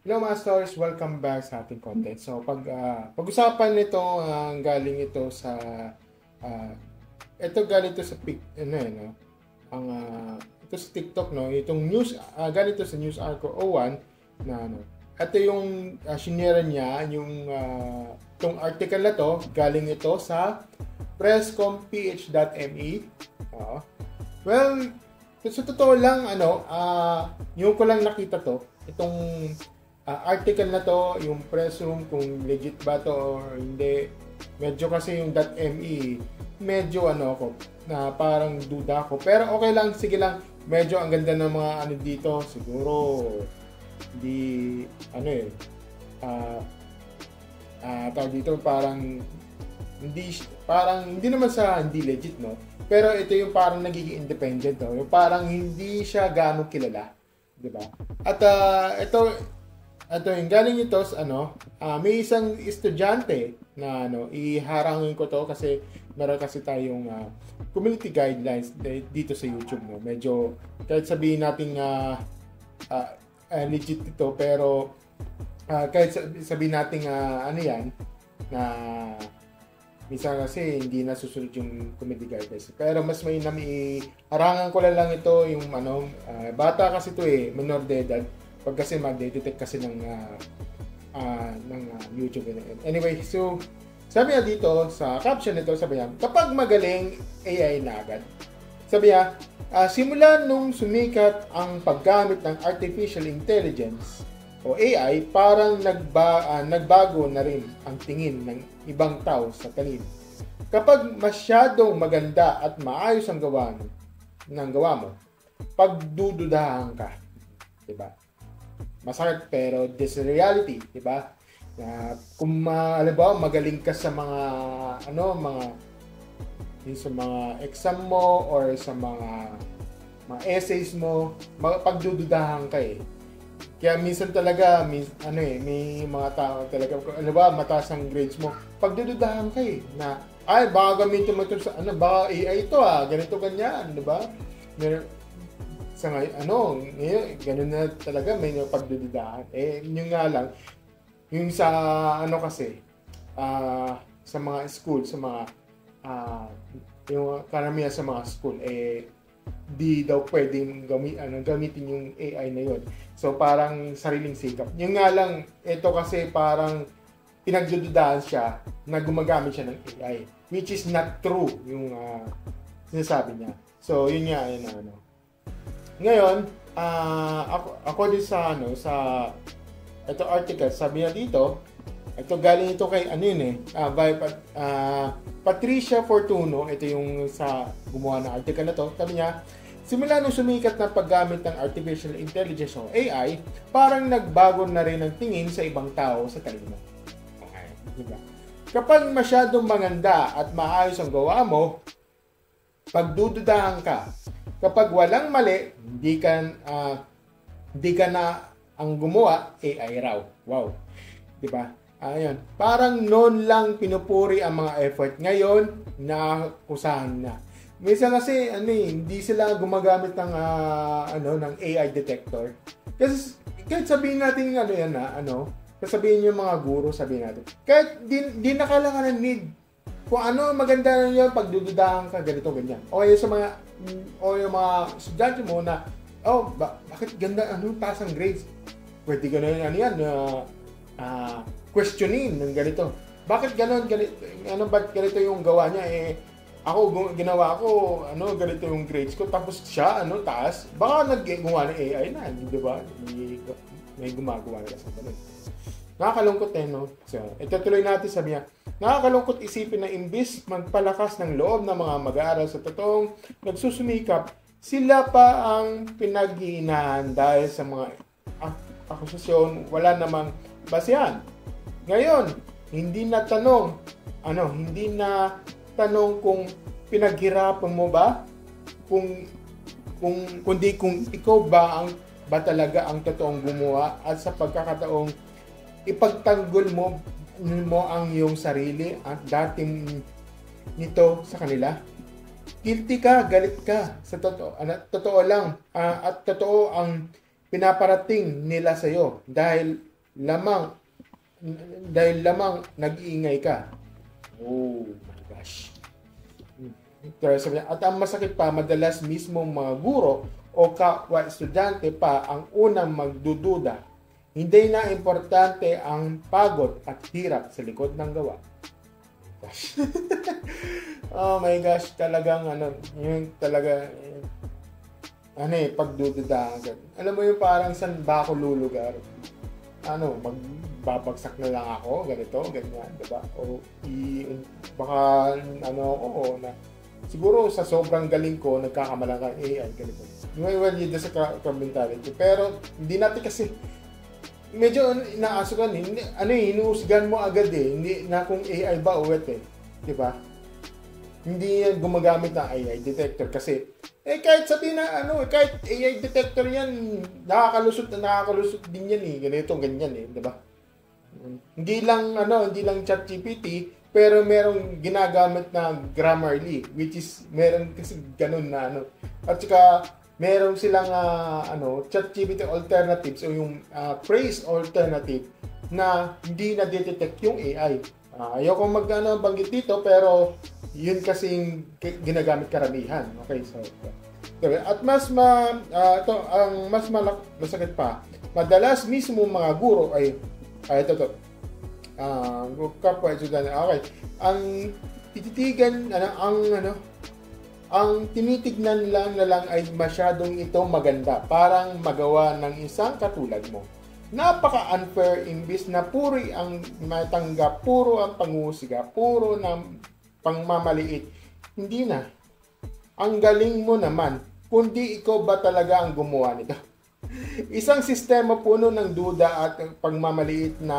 Hello Masters, welcome back sa ating content. So pag-usapan nito galing ito sa ah, ito galing ito sa no? Ang ito sa TikTok no, itong news galing ito sa News Arco 01 na ano. Ito yung shinare niya yung itong article na to galing ito sa presscomph.me. Oo. Well, sa totoo lang yung ko lang nakita to, itong article na to, yung press room, kung legit ba to or hindi. Medyo kasi yung .me, medyo ako, na parang duda ko. Pero okay lang, sige lang. Medyo ang ganda ng mga dito. Siguro, di, tawag dito, parang hindi naman sa hindi legit, no? Pero ito yung parang nagiging independent, no? Yung parang hindi siya gaano kilala, 'di ba? At ito yung galing ito sa may isang estudyante na iharangin ko to kasi meron kasi tayong community guidelines dito sa YouTube, no. Medyo kahit sabihin natin legit ito, pero kahit sabihin natin yan na minsan kasi hindi nasusunod yung community guidelines. Pero mas mainam harangan ko lang ito yung bata kasi ito minor de edad. Pag kasi mag-detect kasi ng YouTube. Anyway, so sabi niya dito sa caption nito, sabi niya, kapag magaling, AI na agad. Sabi niya, simula nung sumikat ang paggamit ng artificial intelligence o AI, parang nagbago na rin ang tingin ng ibang tao sa talino. Kapag masyadong maganda at maayos ang gawa mo, pagdududahan ka, diba? Masakit pero this is reality, di ba? Na kung halimbawa magaling ka sa mga sa mga exam mo or sa mga essays mo, pagdududahan ka eh. Kaya minsan talaga may mga tao talaga halimbawa mataas ang grades mo, pagdududahan ka eh na baka gamitin mo ito sa baka AI ito ganito ganyan, di ba? Sa ngayon, ganun na talaga, may pagdududahan. Yun nga lang, yung sa kasi, sa mga school, sa mga, yung karamihan sa mga school, di daw pwedeng gamitin yung AI na yun. So, parang sariling sikap. Yung nga lang, ito kasi parang pinagdududahan siya na gumagamit siya ng AI, which is not true yung sinasabi niya. So, yun nga, Ngayon, ako din sa ito article, sabi niya dito, ito galing ito kay Patricia Fortuno, ito yung sa gumawa ng article na to. Sabi niya, simula nung sumikat na paggamit ng artificial intelligence o AI, parang nagbago na rin ang tingin sa ibang tao sa talino. Okay, diba? Kapag masyadong maganda at maayos ang gawa mo, pagdududahan ka. Kapag walang mali, hindi ka na ang gumawa, AI raw. Wow. 'Di ba? Ayun. Parang noon lang pinupuri ang mga effort. Ngayon, naakusahan na. Minsan kasi hindi sila gumagamit ng ng AI detector. Kasi kahit sabihin natin sabihin yung mga guro, sabihin natin. Kahit di na kailangan ng need. Kung maganda na yun, pagdududahan ka, ganito, ganyan. O yung mga estudyante mo na, bakit ganda, taas ang grades? Pwede ka na questionin ng ganito. Bakit ganon, ganito, ba't ganito yung gawa niya? Ginawa ko, ganito yung grades ko, tapos siya, taas. Baka nag-gumawa ng AI na, di ba? May gumagawa na sa ganun. Nakakalungkot no? So, ito tuloy natin, sabi niya, nakakalungkot isipin na imbis magpalakas ng loob ng mga mag-aaral sa totoong nagsusumikap, sila pa ang pinaghihinahan dahil sa mga akusasyon wala namang basehan. Ngayon, hindi na tanong kung pinaghirapan mo ba, kundi kung ikaw ba talaga ang totoong gumawa at sa pagkakataong ipagtanggol mo ang iyong sarili at dating nito sa kanila. Guilty ka, galit ka sa totoo lang at totoo ang pinaparating nila sa iyo dahil lamang, dahil lamang nag-iingay ka. Oh my gosh. At ang masakit pa, madalas mismo mga guro o kapwa estudyante pa ang unang magdududa. Hindi na importante ang pagod at hirap sa likod ng gawa. Gosh. Oh my gosh, talagang yung talaga pagdududa. Alam mo yung parang saan ba ako lulugar? Magbabagsak na lang ako, ganito, ganyan, diba? O baka siguro sa sobrang galing ko, nagkakamalang ka AI, ganito. Well, yun sa mentality. Pero hindi natin kasi medyo inaasukan hinuhusgan mo agad hindi na kung AI ba o what diba? Hindi yan gumagamit ng AI detector kasi kahit sabihin na kahit AI detector yan, nakakalusot din yan ganito, ganyan diba? Hindi lang ChatGPT, pero merong ginagamit na Grammarly, which is meron kasi ganun na at saka meron silang ChatGPT alternatives o yung phrase alternative na hindi na detect yung AI. Ayoko banggit dito, pero yun kasi ginagamit karamihan. Okay, so at ang mas masakit pa, madalas mismo mga guro ay ito kapwa estudyante. Okay, ang tititigan ang tinitignan lang ay masyadong ito maganda, parang magawa ng isang katulad mo. Napaka-unfair, imbis na puri ang matanggap, puro ang pangusga, puro ng pangmamaliit. Hindi na. Ang galing mo naman, kundi ikaw ba talaga ang gumawa nito? Isang sistema puno ng duda at pagmamaliit na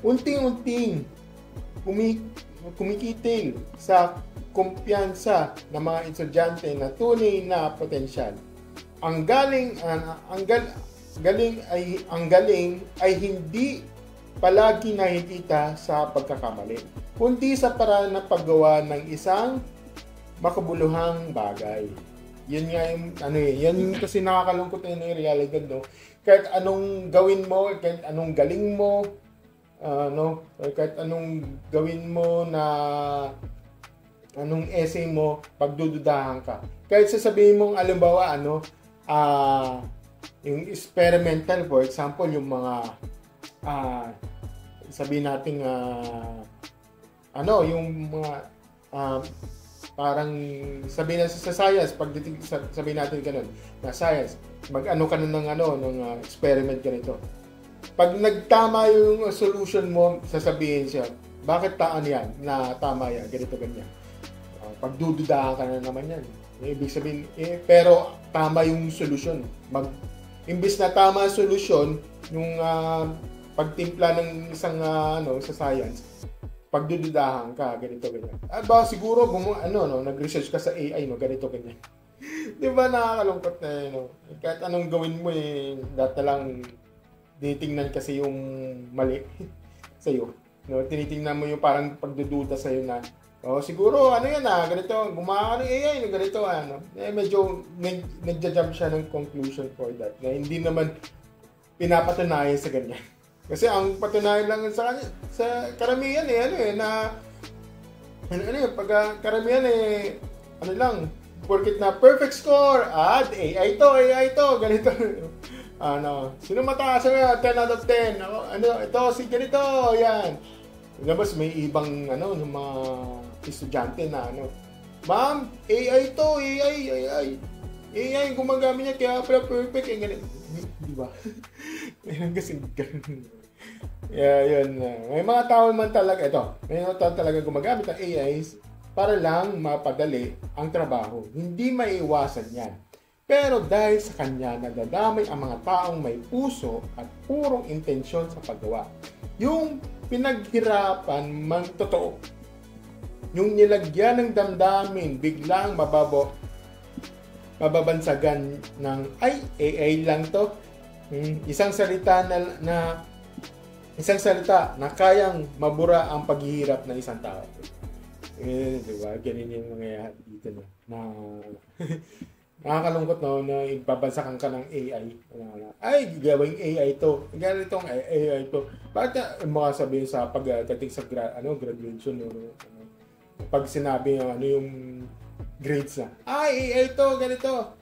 unting-unting kumikitil sa kumpiyansa ng mga estudyante na tunay na potensyal. Ang galing ay hindi palagi nakikita sa pagkakamali, kundi sa paraan ng paggawa ng isang makabuluhang bagay. Yan nga yan kasi nakakalungkot na yung realidad, Kahit anong gawin mo, kahit anong galing mo, kahit anong gawin mo na anong essay mo, pagdududahan ka. Kahit sasabihin mong alimbawa yung experimental, for example, yung mga sabihin natin yung mga parang sabihin natin sa science, sabihin natin ganun, na science, mag-ano ka na ng experiment ganito. Pag nagtama yung solution mo, sasabihin siya, bakit yan na tama yan, ganito, ganyan. Pagdududahan ka na naman yan. Ibig sabihin, pero tama yung solution. Imbis na tama ang solution, yung pagtimpla ng isang sa science, pagdududahan ka, ganito, ganyan. Siguro, nag-research ka sa AI, ganito, ganyan. Di ba nakakalungkot na kahit anong gawin mo, data lang, tinitingnan kasi yung mali sa'yo. Tinitingnan mo yung parang pagdududa sa'yo na, siguro, ganito, gumawa ka ng AI, ganito, medyo nagja-jump siya ng conclusion for that, na hindi naman pinapatunayan sa ganyan. Kasi ang patunayan lang sa kanya, sa karamihan pag karamihan porkit na perfect score, AI to, ganito. Sino mataas na 10 out of 10? Ito, si ganito, yan. Labas may ibang ng mga estudyante na ma'am, AI to, AI gumagamit niya kaya pala perfect ganito. Di ba? Kasi ganun. Yun. May mga tao man talaga may mga tao talaga gumagamit ng AI para lang mapadali ang trabaho. Hindi maiiwasan yan. Pero dahil sa kanya, nadadamay ang mga taong may puso at purong intensyon sa paggawa. Yung pinaghirapan man totoo. Yung nilagyan ng damdamin, biglang mababansagan ng AI lang to. Isang salita na kayang mabura ang paghihirap ng isang tao. Diba? Ganyan yung mangyayari dito na Nakakalungkot no, na ibabansakan ka ng AI. Ay, gagawing AI to. Ganitong AI to. Bakit mga sabihin sa pagdating sa graduation, pag sinabi yung yung grades na, AI to, ganito.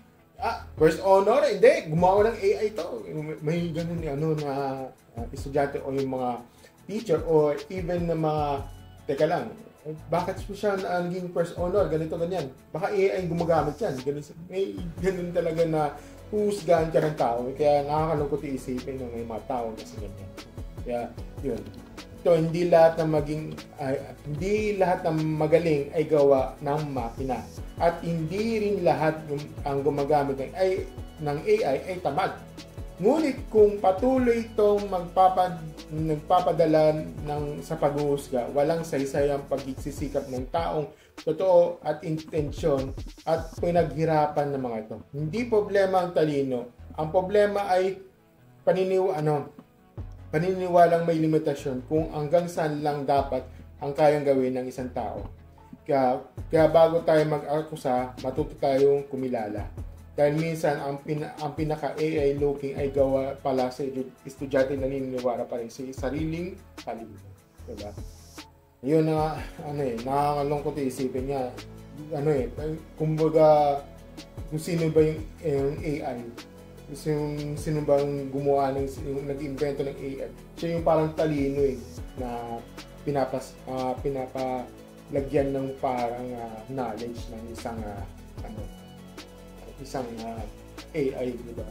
First honor, hindi, gumawa ng AI to. May ganun na estudyante o yung mga teacher or even na mga, teka lang, bakit siya naging first honor, ganito, ganyan. Baka AI gumagamit yan. May ganun talaga na husgahan ka ng tao. Kaya nakakalungkot isipin ng may mga tao kasi ganyan. Kaya, yun. Ito, hindi lahat ng magaling ay gawa ng makina. At hindi rin lahat ang gumagamit ng AI ay tamad. Ngunit kung patuloy itong nagpapadala sa paghuhusga, walang saysay ang pagsisikap ng taong totoo at intensyon at pinaghirapan ng mga ito. Hindi problema ang talino. Ang problema ay paniniwalang may limitasyon kung hanggang saan lang dapat ang kayang gawin ng isang tao. Kaya bago tayo mag-akusa, matuto tayong kumilala. Dahil minsan, ang pinaka-AI looking ay gawa pala sa estudyante na naniniwala pa rin sa sariling talino. Diba? Yun na, nakakalungkot isipin niya. Kumbaga, kung sino ba yung AI? Sino ba yung gumawa nag-invento ng AI? Siya yung parang talino na pinapalagyan ng parang knowledge ng isang AI, di ba?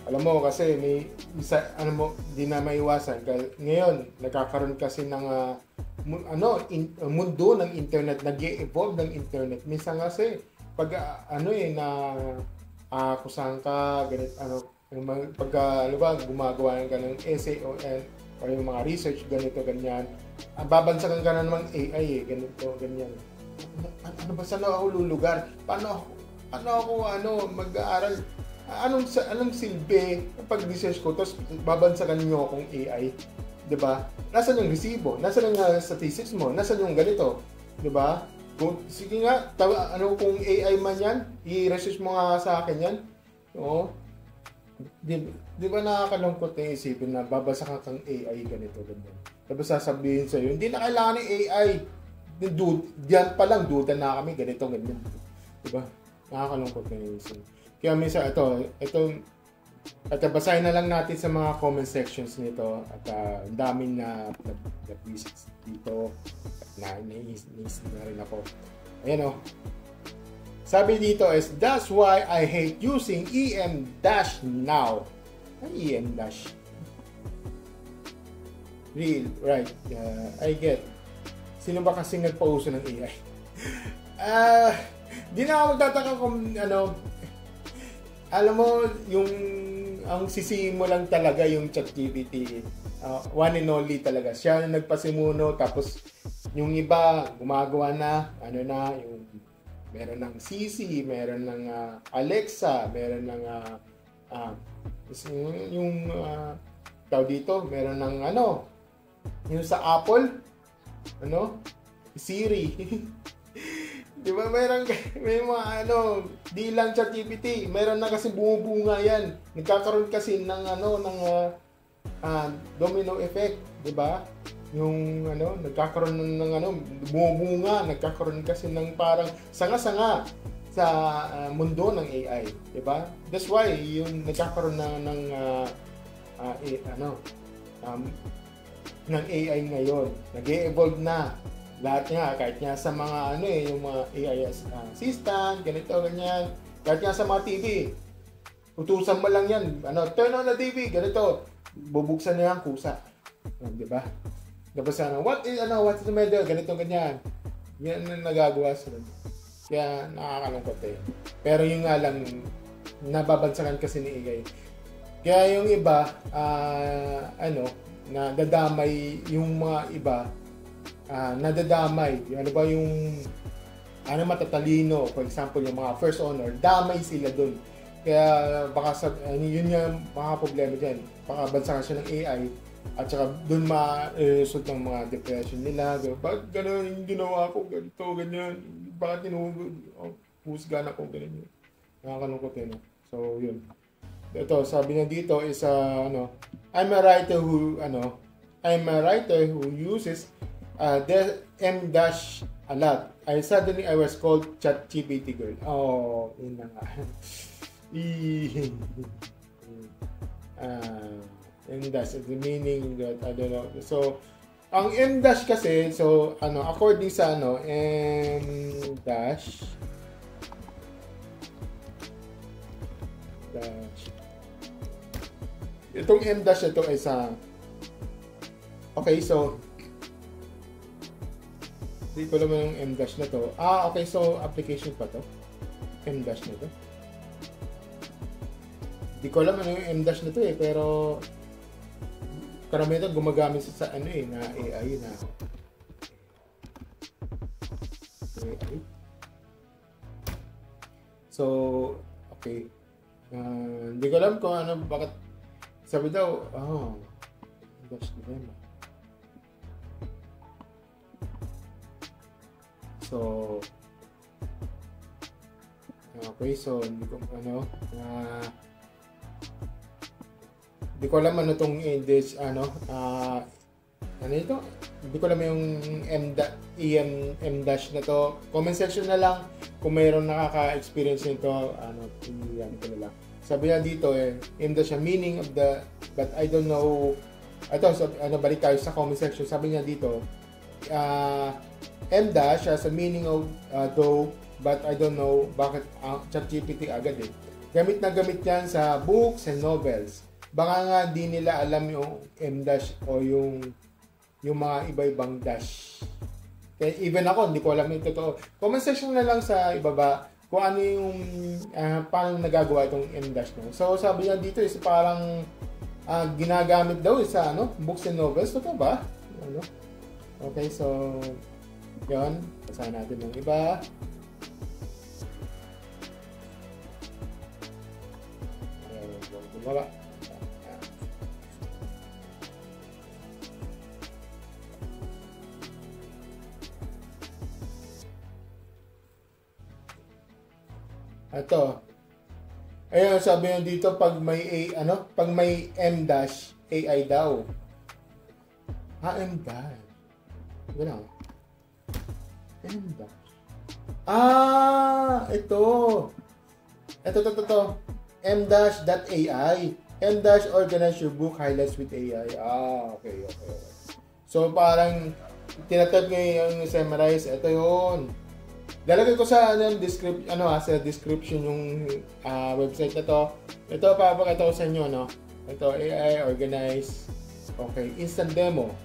Alam mo kasi may di na maiwasan. Ngayon nagkakaroon kasi ng mundo ng internet, nag-e-evolve ng internet. Minsan kasi pag kusahan ka gumagawa ka ng essay o yung mga research ganito ganyan, babansakan ka na naman AI ganito ganyan. Ano ba, saan ako lulugar? Paano ako mag-aaral? Anong silbi pag-research ko tapos babansakan niyo akong AI? 'Di ba? Nasaan yung resibo? Nasaan yung statistics mo? Nasaan yung ganito? 'Di ba? Sige nga, kung AI man yan, i-research mo nga sa akin yan. Oo. Di ba nakakalungkot na isipin na babasakan kang AI ganito, ganyan. Tapos sasabihin sa'yo, hindi na kailangan ng AI. Diyan pa lang, duda na kami, ganito, ganyan. Di ba? Nakakalungkot na isipin. Kaya minsan, ito, basahin na lang natin sa mga comment sections nito. At ang daming na visits dito. Nainis na rin ako. Ayan o. Sabi dito is, that's why I hate using EM Dash now. Ay, EM Dash. Real, right. I get. Sino ba kasing nagpauso ng AI? Di na ako magtataka kung alam mo, ang sisihin mo lang talaga yung ChatGPT. One and only talaga. Siya na nagpasimuno, tapos yung iba gumagawa na, yung meron ng Siri, meron ng Alexa, meron ng tawag dito, meron ng yung sa Apple, Siri. Di ba may mga di lang ChatGPT, meron na kasi bumubunga yan. Nagkakaroon kasi ng domino effect, di ba? Yung nagkakaroon ng bumubunga, nagkakaroon kasi ng parang sanga-sanga sa mundo ng AI, di ba? That's why yung nagkakaroon ng AI ngayon, nag-e-evolve na. Lahat nga, kahit nga sa mga yung mga AI assistant, ganito, ganyan. Kahit nga sa mga TV, utusan mo lang yan, turn on the TV, ganito, bubuksan niya ang kusa. Di ba? Tapos what's the matter, ganito, ganyan. Yan ang nagagawa sila. Kaya nakakalungkot Pero yung nga lang, nababansakan kasi ni AI. Kaya yung iba, nadadamay yung mga iba, nadadamay. Ano ba yung matatalino, for example, yung mga first honor, damay sila dun. Kaya baka yun yung mga problema dyan. Baka bansakan siya ng AI at saka dun ma-result ng mga depression nila. Bakit gano'n yung ginawa ko, ganito, ganyan. Bakit husgan ako, ganyan. Nakakalungkot yun. So, yun. Ito, sabi niya dito is, I'm a writer who uses the M dash a lot. Suddenly I was called ChatGPT girl. Oh, yun na nga. M dash, the meaning that, I don't know. So, ang M dash kasi, so, according sa, M dash, itong M dash ito ay sa, okay, so, hindi ko naman yung M dash na to. Okay, so, application pa to? M dash na to? Hindi ko alam ano yung M dash na to pero, karamihan gumagamit sa na AI na. AI. So, okay. Hindi ko alam kung bakit sabi daw, dash dilemma. So, okay, so, hindi ko alam itong English, ito? Hindi ko alam yung M dash na to. Comment section na lang kung mayroon nakaka-experience nito, yan ko na lang. Sabi na dito M dash ang meaning of the, but I don't know, balik tayo sa comment section. Sabi niya dito, M dash has a meaning of though, but I don't know bakit ChatGPT agad Gamit na gamit yan sa books and novels. Baka nga di nila alam yung M dash o yung mga iba-ibang dash. Kaya even ako, hindi ko alam yung totoo. Comment section na lang sa ibaba kung ano yung paano nagagawa itong M dash no. So sabi niya dito is parang ginagamit daw sa books and novels. Totoo ba? Okay, so yun. Basahin natin ng iba. Bumaba. Ito. Ayun, sabi niya dito pag may pag may M dash AI daw. M dash. Wala. M dash. Ito. Ito. M dash.ai. M dash organize your book highlights with AI. Okay. So parang tinatype niya yung summarize. Ito 'yon. Lalagay ko sa sa description yung website na to. Ito papakita ko sa inyo Ito AI organize. Okay, instant demo.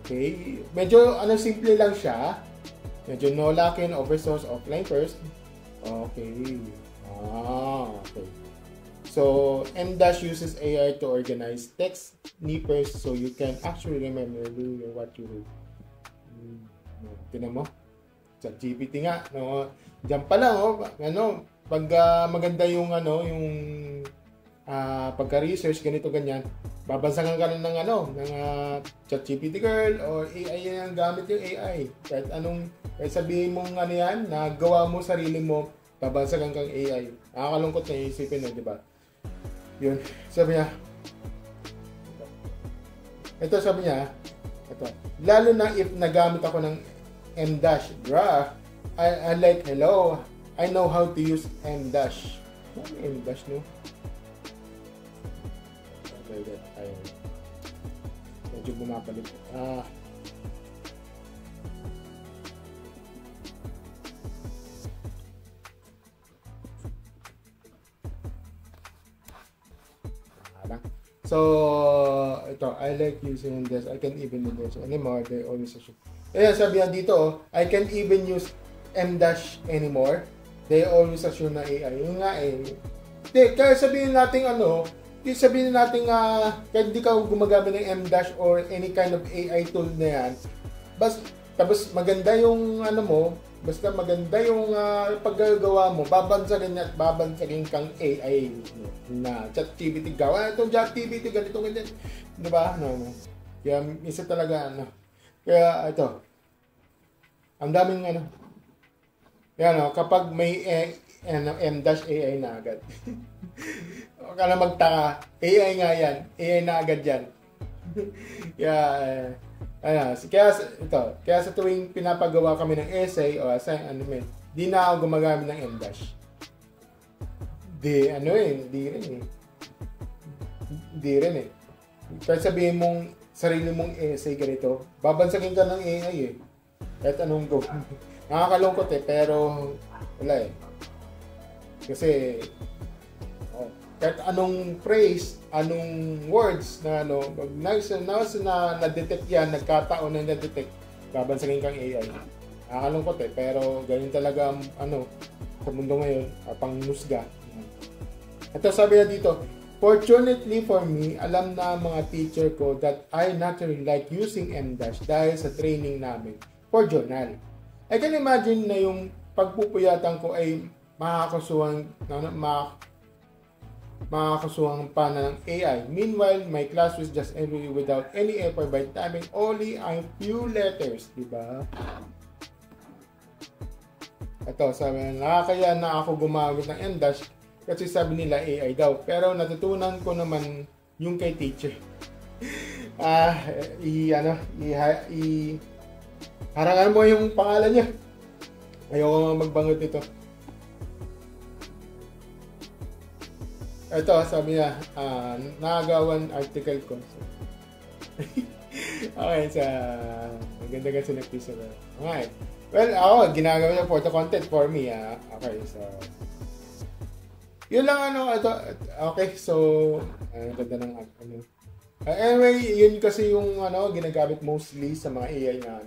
Okay, medyo simple lang siya. Medyo no lock-in, open source, offline first. Okay. Okay. So, M-Dash uses AI to organize text snippets so you can actually remember what you read. Tingnan mo. ChatGPT nga, diyan pa lang pag maganda yung pagka-research ganito ganyan, babansagan ka lang ng ChatGPT girl or AI yan ang gamit yung AI. Kahit sabihin mong yan, nagawa mo sarili mo, babansagan kang AI. Nakakalungkot na isipin di ba? Yun, sabi niya. Sabi niya, lalo na if nagamit ako ng M-Dash. Bruh, I like, hello, I know how to use M-Dash. M-Dash, no? Okay, medyo bumapalit. So, ito, I like using this. I can even do this anymore. They always assume. Ayan, sabi yan dito, I can't even use M-Dash anymore. They always assume na AI. Yung nga kaya sabihin natin kahit di ka gumagamit ng M-Dash or any kind of AI tool na yan, tapos maganda yung basta maganda yung paggagawa mo, babansagin kang AI na ChatGPT gawa. Itong ChatGPT ganito ganyan. Di ba? Kaya isa talaga Kaya ito. Ang daming yan kapag may M-AI na agad. Huwag ka na magtaka. AI nga yan. AI na agad yan. Kaya sa tuwing pinapagawa kami ng essay o assignment, di na ako gumagamit ng M-dash. Di rin eh. Kahit sabihin mong sarili mong essay ganito, babansagin ka ng AI eh. Kahit anong go. Nakakalungkot eh, pero wala eh. Kasi kahit anong phrase, anong words na na-detect yan, nagkataon na na-detect, babansagin kang AI. Nakakalungkot eh, pero ganyan talaga sa mundo ngayon, pangmusga. Ito sabi na dito, fortunately for me, alam na mga teacher ko that I naturally like using M-dash dahil sa training namin for journal. I can imagine na yung pagpupuyatan ko ay makakasuhan pa na ng AI. Meanwhile, my class was just every without any effort by timing only a few letters, diba? Ito, sabi na, nakakaya na ako gumamit ng M-dash kasi sabi nila AI daw. Pero natutunan ko naman yung kay teacher. Harangan mo yung pangalan niya. Ayoko magbangot ito. Ito, sabi niya, nakagawan article ko. Okay, maganda kasi nag-piece na. Okay. Well, ako, ginagawa niya photo content for me. Okay, so yun lang ito. Okay, so ganda ng anyway, yun kasi yung ginagamit mostly sa mga AI na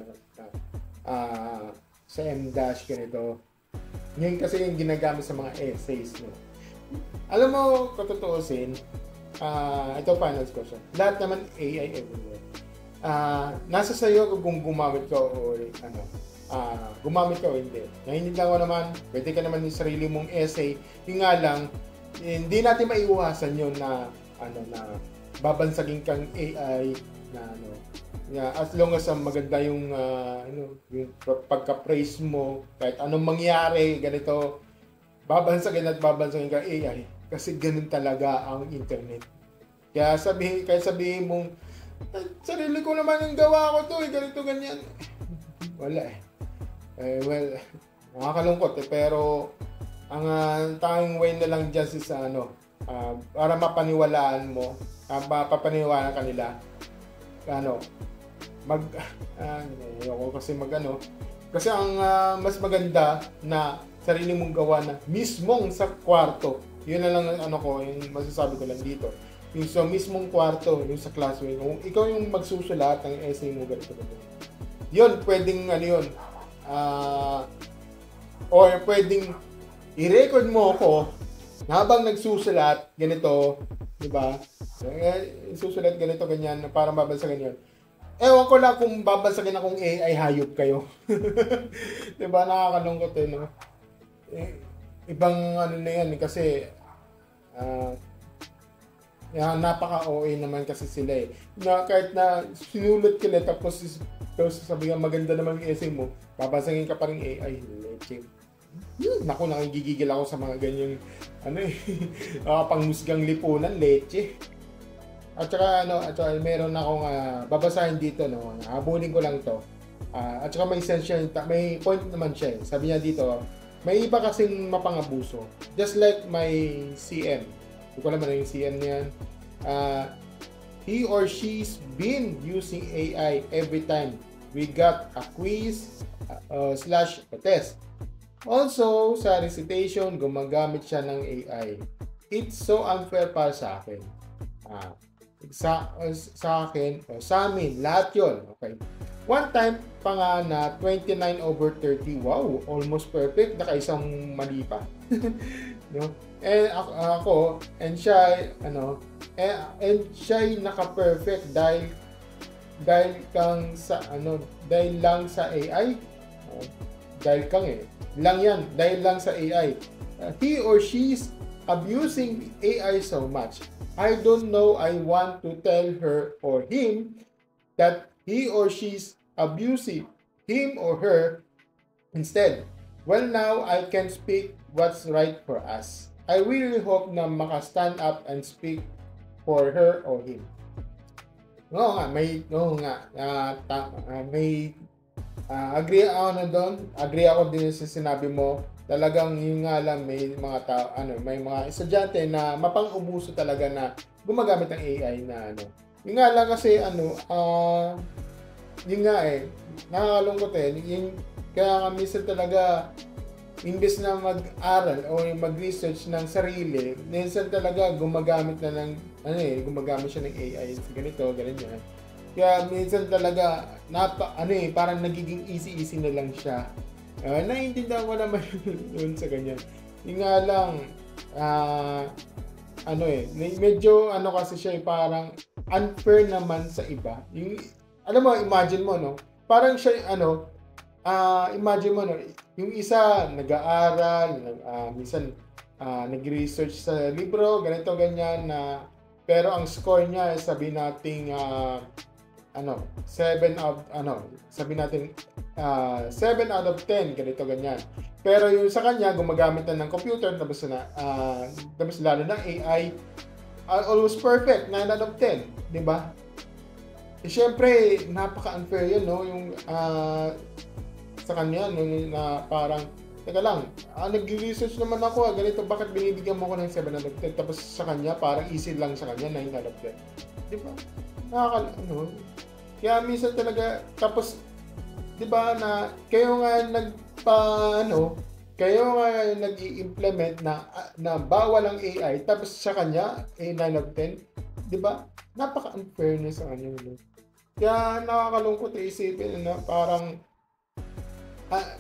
sa M-dash ganito. Yun kasi yung ginagamit sa mga essays, no. Alam mo, katutuusin, ito final question. Lahat naman AI everywhere. Nasa sayo kung gumamit ka o gumamit ka o hindi. Nahinig lang ko naman, pwede ka naman yung sarili mong essay. Yung nga lang, hindi natin maiwasan yun na babansagin kang AI na as long as maganda yung pagka-praise mo, kahit anong mangyari, ganito, babansagin ka AI. Kasi ganun talaga ang internet. Kaya sabihin mong, sarili ko naman yung gawa ko to, ganito, ganyan. Wala eh. Well, nakakalungkot eh, pero ang tanging way na lang dyan is para mapaniwalaan mo, papaniwalaan kanila, kasi ang mas maganda na sarili mong gawa na mismong sa kwarto. Yun na lang yung masasabi ko lang dito. Yung sa mismong kwarto, yung sa classroom, kung ikaw yung magsusulat ng essay mo ganito. Yun, pwedeng or pwedeng i-record mo ako habang nagsusulat ganito, di ba? Susulat ganito, ganyan, para babansagan yun. Ewan ko lang kung babansagin akong AI, hayop kayo. Di ba? Nakakalungkot eh, no? Ibang na yan kasi napaka-OA naman kasi sila eh. Na kahit na sinulat ka na tapos sabihin maganda naman yung essay mo, babasagin ka pa rin AI. Leche. Naku, nakigigigil ako sa mga ganyang pangmusgang lipunan, leche. At saka meron akong babasahin dito, no. Habulin ko lang 'to. At saka may sense siya, may point naman siya. Sabi niya dito, may iba kasing mapangabuso. Just like my CM. Hindi ko alam ano yung CM niyan. He or she's been using AI every time we got a quiz / test. Also, sa recitation, gumagamit siya ng AI. It's so unfair para sa akin. Sa akin, sa amin, lahat yun. Okay. One time pa nga na 29/30. Wow, almost perfect. Nakaisang mali pa. No? And ako, and siya, and siya'y naka-perfect dahil lang sa AI. Dahil lang sa AI. He or she's abusing AI so much. I don't know, I want to tell her or him that he or she's abusing him or her instead. Well, now I can speak what's right for us. I really hope na maka-stand up and speak for her or him. Agree ako na doon. Agree ako din sa sinabi mo. Talagang yun nga lang, may mga tao, may mga estudyante na mapang-ubuso talaga na gumagamit ng AI na Yun nga lang kasi yun nga nakakalungkot kaya nga minsan talaga imbes na mag-aral o mag-research ng sarili, minsan talaga gumagamit gumagamit siya ng AI sa ganito, ganyan. Kaya minsan talaga parang nagiging easy na lang siya. Naiintindihan ko naman yun sa ganyan. Yung nga lang medyo kasi siya parang unfair naman sa iba. Yung alam mo, imagine mo parang siya imagine mo yung isa nag-aaral, minsan nag-research sa libro, ganito ganyan pero ang score niya sabi nating 7 out of 10 ganito ganyan. Pero yung sa kanya gumagamit na ng computer tapos lalo na AI almost perfect, 9 out of 10, di ba? Syempre napaka-unfair yun yung sa kanya na parang teka lang, nag-research naman ako ganito, bakit binibigyan mo ko ng 7 out of 10 tapos sa kanya parang easy lang sa kanya 9 out of 10, di ba? Kaya minsan talaga tapos di ba na kayo nga nag-i-implement na bawal ang AI tapos sa kanya 9 out of 10, di ba? Napaka-unfairness sa kanya. Kaya nakakalungkot isipin na parang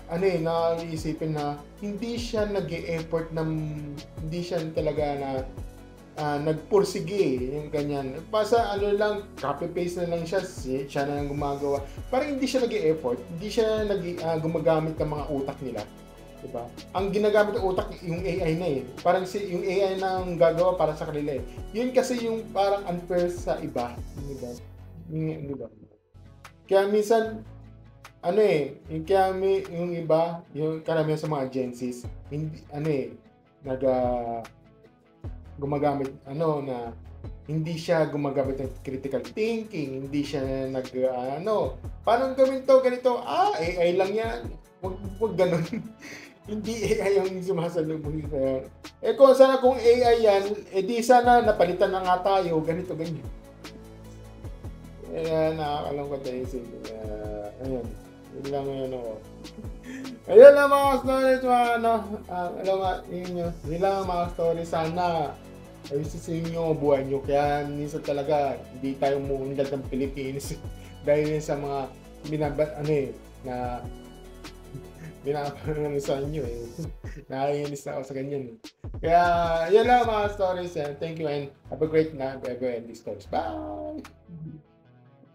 naiisipin na hindi siya nag-e-effort hindi siya talaga na nagpursige yung ganyan. Basta lang, copy-paste na lang siya na lang gumagawa. Parang hindi siya nag-e-effort, hindi siya gumagamit ng mga utak nila. Diba? Ang ginagamit ng utak, yung AI na Parang yung AI na ang gagawa para sa kanila Yun kasi yung parang unfair sa iba. Diba? Kaya minsan, yung iba, yung karamihan sa mga Gen Zs, hindi, gumagamit, na hindi siya gumagamit ng critical thinking, hindi siya parang gawin to, ganito, AI lang yan, wag ganun. Hindi AI yung sumasalubong sa'yo. Kung AI yan, di sana napalitan na nga tayo, ganito, ganyan. Nakakalungkot tayo ayun. Yun lang yun ako. Ayun lang mga stories, yun lang mga stories. Sana ayusin sa inyo ang buhay nyo. Kaya minsan talaga hindi tayo muunlad ng Pilipinas dahil sa mga binapanan sa inyo Nakainis na ako sa ganyan Kaya yun lang mga stories. Thank you and have a great night. Bye-bye and these stories. Bye!